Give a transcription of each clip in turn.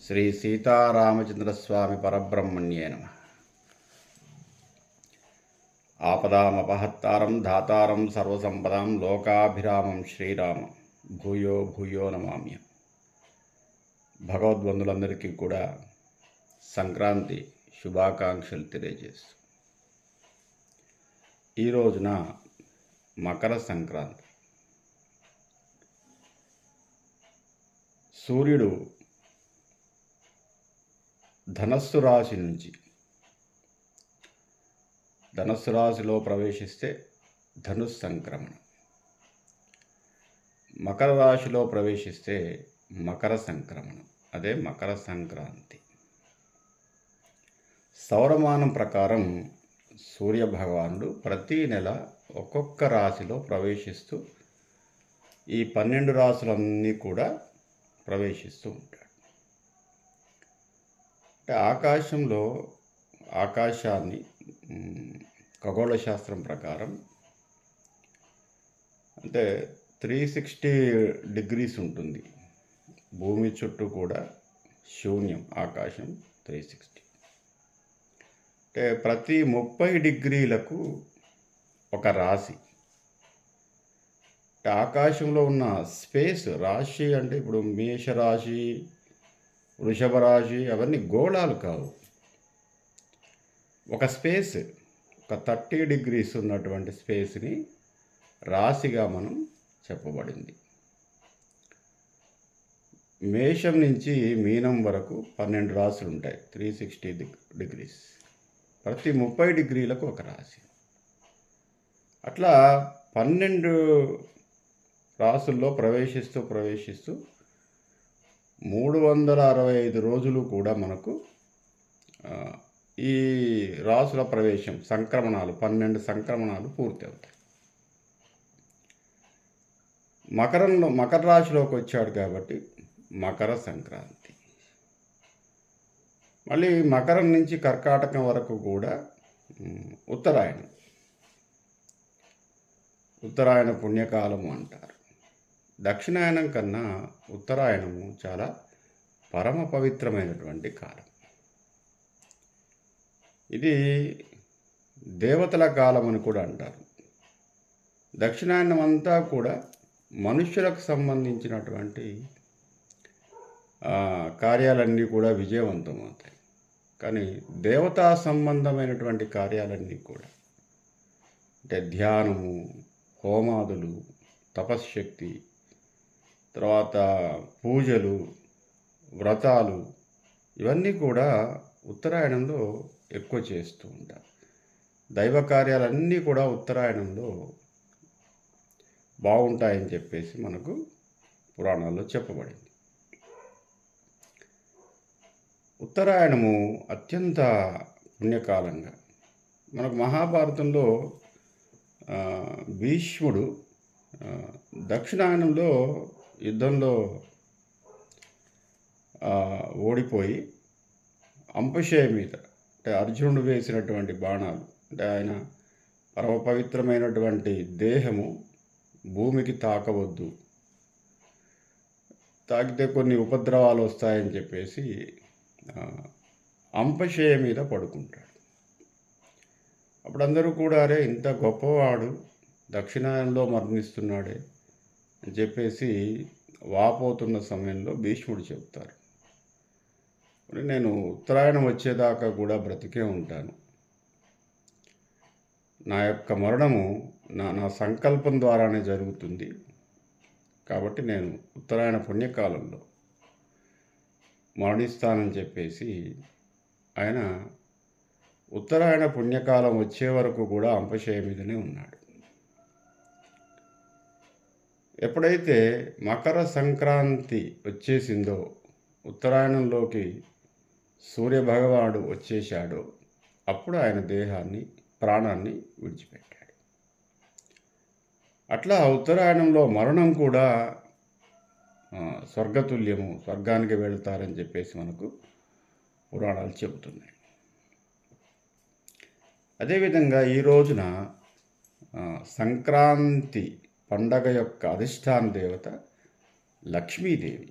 శ్రీ సీతారామచంద్రస్వామి పరబ్రహ్మణ్యే నమ. ఆపదామపహత్తారం ధాతారం సర్వసంపదాం లోకాభిరామం శ్రీరామం భూయో భూయో నమామ్యం. భగవద్బంధులందరికీ కూడా సంక్రాంతి శుభాకాంక్షలు తెలియజేస్తూ ఈ రోజున మకర సంక్రాంతి. సూర్యుడు ధనస్సు రాశి నుంచి ధనస్సు రాశిలో ప్రవేశిస్తే ధనుస్ సంక్రమణం, మకర రాశిలో ప్రవేశిస్తే మకర సంక్రమణం, అదే మకర సంక్రాంతి. సౌరమానం ప్రకారం సూర్య భగవానుడు ప్రతి నెల ఒక్కొక్క రాశిలో ప్రవేశిస్తూ ఈ 12 రాశులన్నీ కూడా ప్రవేశిస్తూ ఉంటాడు. అంటే ఆకాశాన్ని ఖగోళ శాస్త్రం ప్రకారం అంటే 360 డిగ్రీస్ ఉంటుంది. భూమి చుట్టూ కూడా శూన్యం, ఆకాశం 360. అంటే ప్రతి 30 డిగ్రీలకు ఒక రాశి. అంటే ఆకాశంలో ఉన్న స్పేస్, రాశి అంటే ఇప్పుడు మేషరాశి, వృషభ రాశి అవన్నీ గోళాలు కావు. ఒక స్పేస్, ఒక 30 డిగ్రీస్ ఉన్నటువంటి స్పేస్ని రాశిగా మనం చెప్పబడింది. మేషం నుంచి మీనం వరకు 12 రాశులు ఉంటాయి, 360 డిగ్రీస్. ప్రతి 30 డిగ్రీలకు ఒక రాశి. అట్లా 12 రాశుల్లో ప్రవేశిస్తూ 365 రోజులు కూడా మనకు ఈ రాశుల ప్రవేశం సంక్రమణాలు 12 సంక్రమణాలు పూర్తి అవుతాయి. మకర రాశిలోకి వచ్చాడు కాబట్టి మకర సంక్రాంతి. మళ్ళీ మకరం నుంచి కర్కాటకం వరకు కూడా ఉత్తరాయణ పుణ్యకాలము అంటారు. దక్షిణాయనం కన్నా ఉత్తరాయణము చాలా పరమ పవిత్రమైనటువంటి కాలం. ఇది దేవతల కాలం అని కూడా అంటారు. దక్షిణాయనం అంతా కూడా మనుష్యులకు సంబంధించినటువంటి కార్యాలన్నీ కూడా విజయవంతం అవుతాయి. కానీ దేవతా సంబంధమైనటువంటి కార్యాలన్నీ కూడా అంటే ధ్యానము, హోమాదులు, తపశ్శక్తి, తర్వాత పూజలు, వ్రతాలు ఇవన్నీ కూడా ఉత్తరాయణంలో ఎక్కువ చేస్తూ ఉంటారు. దైవ కార్యాలన్నీ కూడా ఉత్తరాయణంలో బాగుంటాయని చెప్పేసి మనకు పురాణాల్లో చెప్పబడింది. ఉత్తరాయణము అత్యంత పుణ్యకాలంగా మనకు మహాభారతంలో భీష్ముడు దక్షిణాయనంలో యుద్ధంలో ఓడిపోయి అంపశయ మీద, అంటే అర్జునుడు వేసినటువంటి బాణాలు, అంటే ఆయన పరమ పవిత్రమైనటువంటి దేహము భూమికి తాకవద్దు, తాకితే కొన్ని ఉపద్రవాలు వస్తాయని చెప్పేసి అంపశయ మీద పడుకుంటాడు. అప్పుడు అందరూ కూడా అరే ఇంత గొప్పవాడు దక్షిణాయనంలో మరణిస్తున్నాడే అని చెప్పేసి వాపోతున్న సమయంలో భీష్ముడు చెప్తారు, నేను ఉత్తరాయణం వచ్చేదాకా కూడా బ్రతికే ఉంటాను. నా యొక్క మరణము నా సంకల్పం ద్వారానే జరుగుతుంది. కాబట్టి నేను ఉత్తరాయణ పుణ్యకాలంలో మరణిస్తానని చెప్పేసి ఆయన ఉత్తరాయణ పుణ్యకాలం వచ్చే వరకు కూడా అంపశయ మీదనే ఉన్నాడు. ఎప్పుడైతే మకర సంక్రాంతి వచ్చేసిందో, ఉత్తరాయణంలోకి సూర్యభగవానుడు వచ్చేశాడో, అప్పుడు ఆయన ప్రాణాన్ని విడిచిపెట్టాడు. అట్లా ఉత్తరాయణంలో మరణం కూడా స్వర్గతుల్యము, స్వర్గానికి వెళతారని చెప్పేసి మనకు పురాణాలు చెబుతున్నాయి. అదేవిధంగా ఈ రోజున సంక్రాంతి పండగ యొక్క అధిష్టాన దేవత లక్ష్మీదేవి.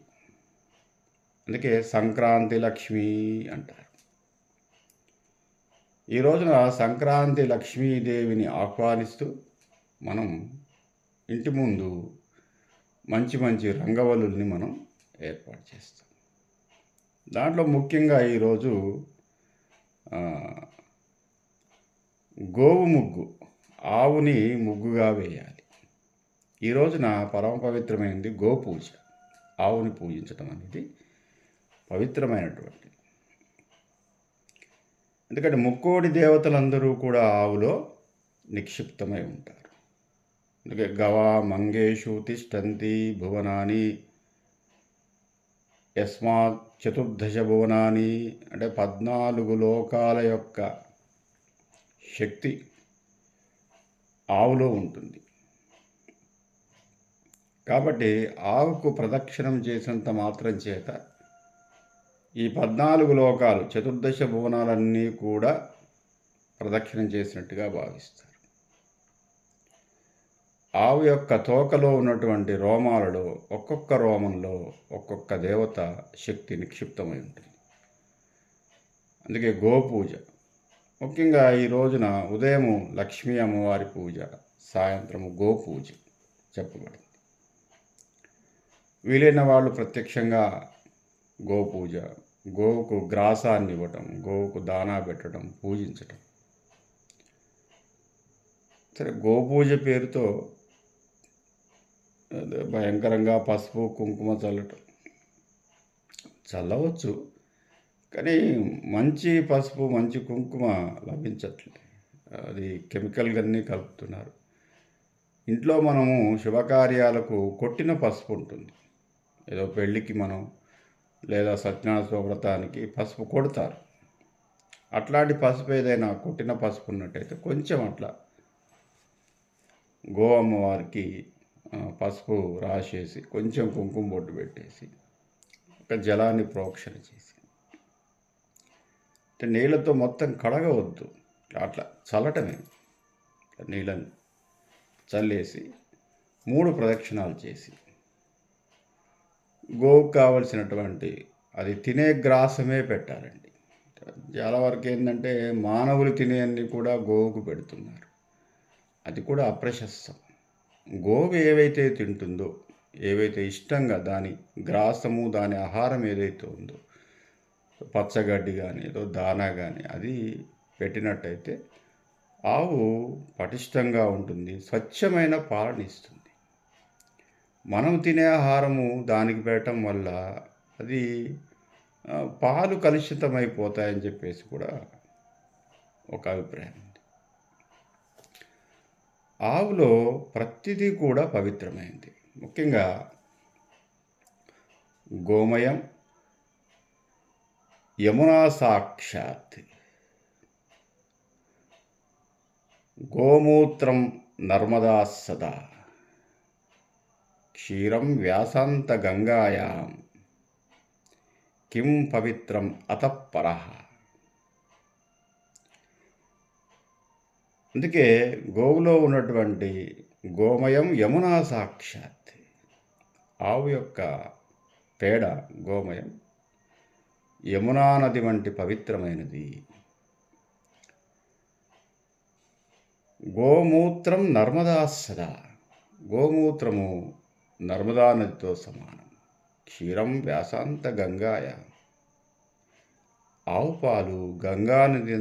అందుకే సంక్రాంతి లక్ష్మి అంటారు. ఈ రోజున సంక్రాంతి లక్ష్మీదేవిని ఆహ్వానిస్తూ మనం ఇంటి ముందు మంచి మంచి రంగవల్లుల్ని మనం ఏర్పాటు చేస్తాం. దాంట్లో ముఖ్యంగా ఈరోజు గోవు ముగ్గు, ఆవుని ముగ్గుగా వేయాలి. ఈ రోజున పరమ పవిత్రమైనది గోపూజ. ఆవుని పూజించడం అనేది పవిత్రమైనటువంటిది. ఎందుకంటే ముక్కోడి దేవతలందరూ కూడా ఆవులో నిక్షిప్తమై ఉంటారు. అందుకే గవా మంగేషు తిష్టంతి భువనాని యస్మాత్ చతుర్దశ భువనాని, అంటే 14 లోకాల యొక్క శక్తి ఆవులో ఉంటుంది. కాబట్టి ఆవుకు ప్రదక్షిణం చేసినంత మాత్రం చేత ఈ 14 లోకాలు, చతుర్దశ భువనాలన్నీ కూడా ప్రదక్షిణం చేసినట్టుగా భావిస్తారు. ఆవు యొక్క తోకలో ఉన్నటువంటి రోమాలలో ఒక్కొక్క రోమంలో ఒక్కొక్క దేవత శక్తి నిక్షిప్తమై ఉంటుంది. అందుకే గోపూజ ముఖ్యంగా ఈ రోజున ఉదయము లక్ష్మీ అమ్మవారి పూజ, సాయంత్రము గోపూజ చెప్పబడింది. వీలైన వాళ్ళు ప్రత్యక్షంగా గోపూజ, గోవుకు గ్రాసాన్ని ఇవ్వటం, గోవుకు దానా పెట్టడం, పూజించటం. సరే, గోపూజ పేరుతో భయంకరంగా పసుపు కుంకుమ చల్లవచ్చు, కానీ మంచి పసుపు మంచి కుంకుమ లభించట్లేదు. అది కెమికల్గానే కలుపుతున్నారు. ఇంట్లో మనము శుభకార్యాలకు కొట్టిన పసుపు ఉంటుంది. ఏదో పెళ్ళికి మనం లేదా సత్యనారాయణ వ్రతానికి పసుపు కొడతారు. అట్లాంటి పసుపు ఏదైనా కొట్టిన పసుపు ఉన్నట్టయితే కొంచెం అట్లా గో అమ్మవారికి పసుపు రాసేసి కొంచెం కుంకుమ బొట్టు పెట్టేసి ఒక జలాన్ని ప్రోక్షణ చేసి, అంటే నీళ్ళతో మొత్తం కడగవద్దు, అట్లా చల్లటమే. నీళ్ళని చల్లేసి 3 ప్రదక్షిణాలు చేసి గోవుకు కావలసినటువంటి అది తినే గ్రాసమే పెట్టాలండి. చాలా వరకు ఏంటంటే మానవులు తినే అన్ని కూడా గోవుకు పెడుతున్నారు. అది కూడా అప్రశస్తం. గోవు ఏవైతే తింటుందో, ఏవైతే ఇష్టంగా దాని గ్రాసము, దాని ఆహారం ఏదైతే ఉందో, పచ్చగడ్డి కానీ ఏదో దానా కానీ అది పెట్టినట్టయితే ఆవు పటిష్టంగా ఉంటుంది, స్వచ్ఛమైన పాలను ఇస్తుంది. మనం తినే ఆహారము దానికి పెట్టడం వల్ల అది పాలు కలుషితమైపోతాయని చెప్పేసి కూడా ఒక అభిప్రాయం ఉంది. ఆవులో ప్రతిదీ కూడా పవిత్రమైంది. ముఖ్యంగా గోమయం యమునా సాక్షాత్, గోమూత్రం నర్మదా సదా, క్షీరం వ్యాసాంత గంగాయాం, కిం పవిత్రం అతఃపరః. అందుకే గోవులో ఉన్నటువంటి గోమయం యమునా సాక్షాత్, ఆవు యొక్క పేడ గోమయం యమునా నది వంటి పవిత్రమైనది. గోమూత్రం నర్మదా సదా, గోమూత్రము నర్మదా నదితో సమానం. క్షీరం వ్యాసాంత గంగాయ, ఆవు పాలు గంగా నది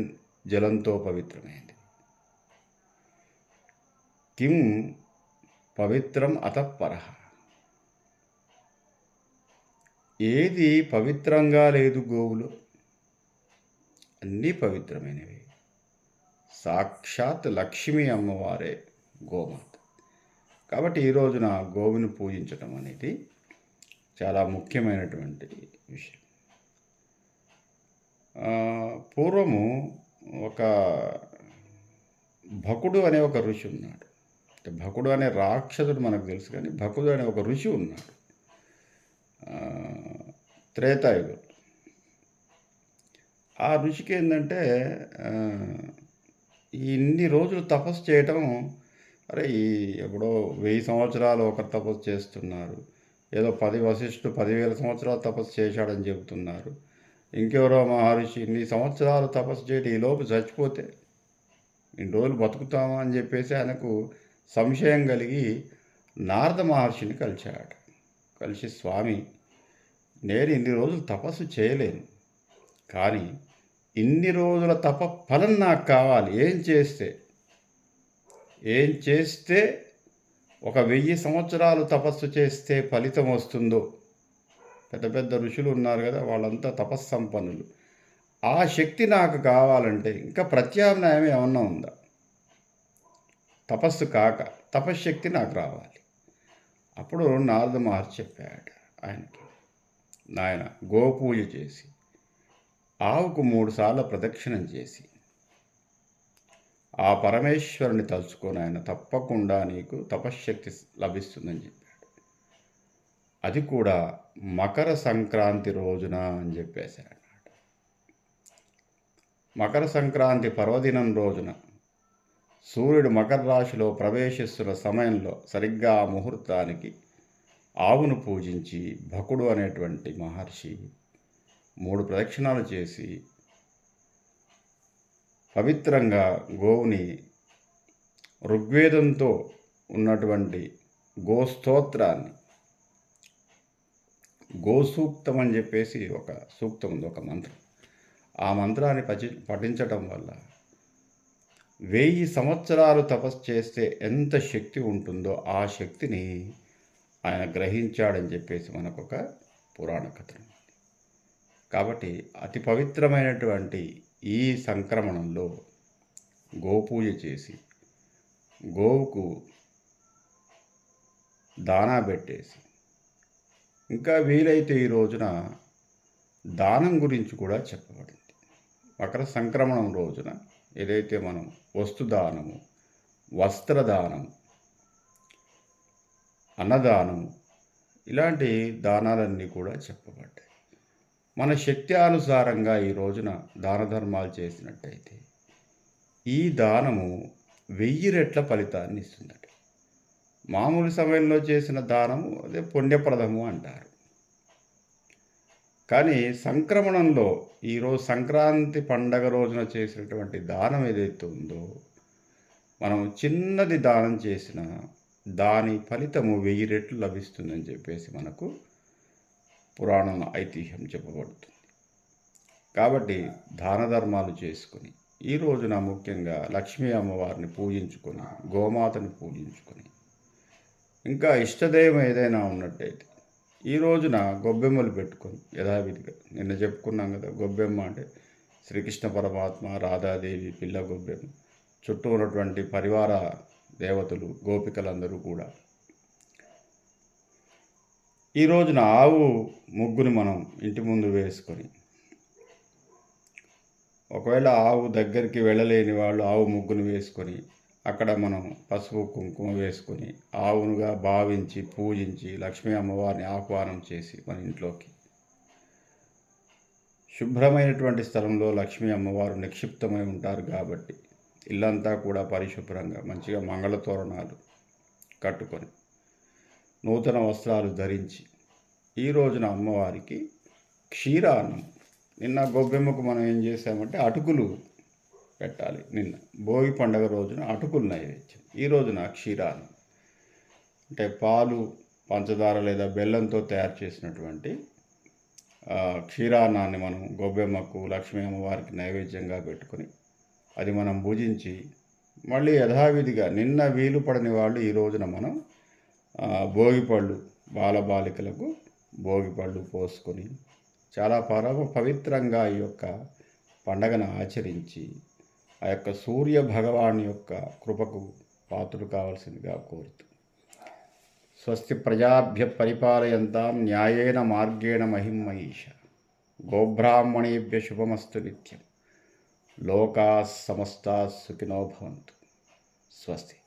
జలంతో పవిత్రమైంది. కిం పవిత్రం అతఃపరః, ఏది పవిత్రంగా లేదు గోవులో? అన్నీ పవిత్రమైనవి. సాక్షాత్ లక్ష్మీ అమ్మవారే గోమాత. కాబట్టి ఈ రోజున గోవుని పూజించటం అనేది చాలా ముఖ్యమైనటువంటి విషయం. పూర్వము ఒక భకుడు అనే ఒక ఋషి ఉన్నాడు. భకుడు అనే రాక్షసుడు మనకు తెలుసు, కానీ భకుడు అనే ఒక ఋషి ఉన్నాడు త్రేతాయుగం. ఆ ఋషికి ఏంటంటే ఇన్ని రోజులు తపస్సు చేయటం, అరే ఈ ఎప్పుడో 1000 సంవత్సరాలు ఒక తపస్సు చేస్తున్నారు, ఏదో 10,000 సంవత్సరాలు తపస్సు చేశాడని చెబుతున్నారు. ఇంకెవరో మహర్షి ఇన్ని సంవత్సరాలు తపస్సు చేయడం ఈలోపు చచ్చిపోతే ఇన్ని రోజులు బతుకుతామా అని చెప్పేసి ఆయనకు సంశయం కలిగి నారద మహర్షిని కలిశాడు. కలిసి, స్వామి, నేను ఇన్ని రోజులు తపస్సు చేయలేను, కానీ ఇన్ని రోజుల తప ఫలం నాకు కావాలి. ఏం చేస్తే 1000 సంవత్సరాలు తపస్సు చేస్తే ఫలితం వస్తుందో. పెద్ద పెద్ద ఋషులు ఉన్నారు కదా, వాళ్ళంతా తపస్సంపన్నులు. ఆ శక్తి నాకు కావాలంటే ఇంకా ప్రత్యామ్నాయం ఏమన్నా ఉందా? తపస్సు కాక తపశ్శక్తి నాకు రావాలి. అప్పుడు నారద మహర్షి చెప్పాడు ఆయనకి, నాయన, గోపూజ చేసి ఆవుకు 3 సార్లు ప్రదక్షిణం చేసి ఆ పరమేశ్వరుని తలుచుకొని ఆయన తప్పకుండా నీకు తపశ్శక్తి లభిస్తుందని చెప్పాడు. అది కూడా మకర సంక్రాంతి రోజున అని చెప్పేశాడు. మకర సంక్రాంతి పర్వదినం రోజున సూర్యుడు మకర రాశిలో ప్రవేశిస్తున్న సమయంలో సరిగ్గా ఆ ముహూర్తానికి ఆవును పూజించి భకుడు అనేటువంటి మహర్షి 3 ప్రదక్షిణాలు చేసి పవిత్రంగా గోవుని ఋగ్వేదంతో ఉన్నటువంటి గోస్తోత్రాన్ని, గోసూక్తం అని చెప్పేసి ఒక సూక్తం ఉంది, ఒక మంత్రం. ఆ మంత్రాన్ని పఠించటం వల్ల 1000 సంవత్సరాలు తపస్సు చేస్తే ఎంత శక్తి ఉంటుందో ఆ శక్తిని ఆయన గ్రహించాడని చెప్పేసి మనకొక పురాణ కథ ఉంది. కాబట్టి అతి పవిత్రమైనటువంటి ఈ సంక్రమణంలో గోపూజ చేసి గోవుకు దానా పెట్టేసి, ఇంకా వీలైతే ఈ రోజున దానం గురించి కూడా చెప్పబడింది. మకర సంక్రమణం రోజున ఏదైతే మనం వస్తుదానము, వస్త్రదానము, అన్నదానము, ఇలాంటి దానాలన్నీ కూడా చెప్పబడ్డాయి. మన శక్తి అనుసారంగా ఈ రోజున దాన ధర్మాలు చేసినట్టయితే ఈ దానము 1000 రెట్ల ఫలితాన్ని ఇస్తుందట. మామూలు సమయంలో చేసిన దానము అదే పుణ్యప్రదము అంటారు. కానీ సంక్రమణంలో ఈరోజు సంక్రాంతి పండగ రోజున చేసినటువంటి దానం ఏదైతే ఉందో, మనం చిన్నది దానం చేసిన దాని ఫలితము 1000 రెట్లు లభిస్తుందని చెప్పేసి మనకు పురాణం ఐతిహ్యం చెప్పబడుతుంది. కాబట్టి దాన ధర్మాలు చేసుకొని ఈ రోజున ముఖ్యంగా లక్ష్మీ అమ్మవారిని పూజించుకొని, గోమాతని పూజించుకొని, ఇంకా ఇష్టదైవం ఏదైనా ఉన్నట్టయితే ఈ రోజున గొబ్బెమ్మలు పెట్టుకొని యథావిధిగా, నిన్న చెప్పుకున్నాం కదా, గొబ్బెమ్మ అంటే శ్రీకృష్ణ పరమాత్మ, రాధాదేవి, పిల్ల గొబ్బెమ్మ, చుట్టూ ఉన్నటువంటి పరివార దేవతలు, గోపికలందరూ కూడా ఈ రోజున ఆవు ముగ్గుని మనం ఇంటి ముందు వేసుకొని, ఒకవేళ ఆవు దగ్గరికి వెళ్ళలేని వాళ్ళు ఆవు ముగ్గును వేసుకొని అక్కడ మనం పసుపు కుంకుమ వేసుకొని ఆవునుగా భావించి పూజించి లక్ష్మీ అమ్మవారిని ఆహ్వానం చేసి మన ఇంట్లోకి, శుభ్రమైనటువంటి స్థలంలో లక్ష్మీ అమ్మవారు నిక్షిప్తమై ఉంటారు కాబట్టి ఇల్లంతా కూడా పరిశుభ్రంగా మంచిగా మంగళతోరణాలు కట్టుకొని నూతన వస్త్రాలు ధరించి ఈ రోజున అమ్మవారికి క్షీరాన్నం, నిన్న గొబ్బెమ్మకు మనం ఏం చేసామంటే అటుకులు పెట్టాలి. నిన్న భోగి పండుగ రోజున అటుకులు నైవేద్యం, ఈ రోజున క్షీరాన్నం అంటే పాలు, పంచదార లేదా బెల్లంతో తయారు చేసినటువంటి క్షీరాన్నాన్ని మనం గొబ్బెమ్మకు, లక్ష్మీ అమ్మవారికి నైవేద్యంగా పెట్టుకొని అది మనం భుజించి మళ్ళీ యథావిధిగా నిన్న వీలు పడని వాళ్ళు ఈ రోజున మనం భోగిపళ్ళు, బాలబాలికలకు భోగిపళ్ళు పోసుకొని చాలా పవిత్రంగా ఈ యొక్క పండగను ఆచరించి ఆ యొక్క సూర్య భగవాన్ యొక్క కృపకు పాత్రులు కావాల్సిందిగా కోరుతూ, స్వస్తి ప్రజాభ్య పరిపాలయంతాం న్యాయేన మార్గేణ మహిమహీష, గోబ్రాహ్మణేభ్య శుభమస్తు నిత్యం, లోకా సమస్తా సుఖినో భవంతు. స్వస్తి.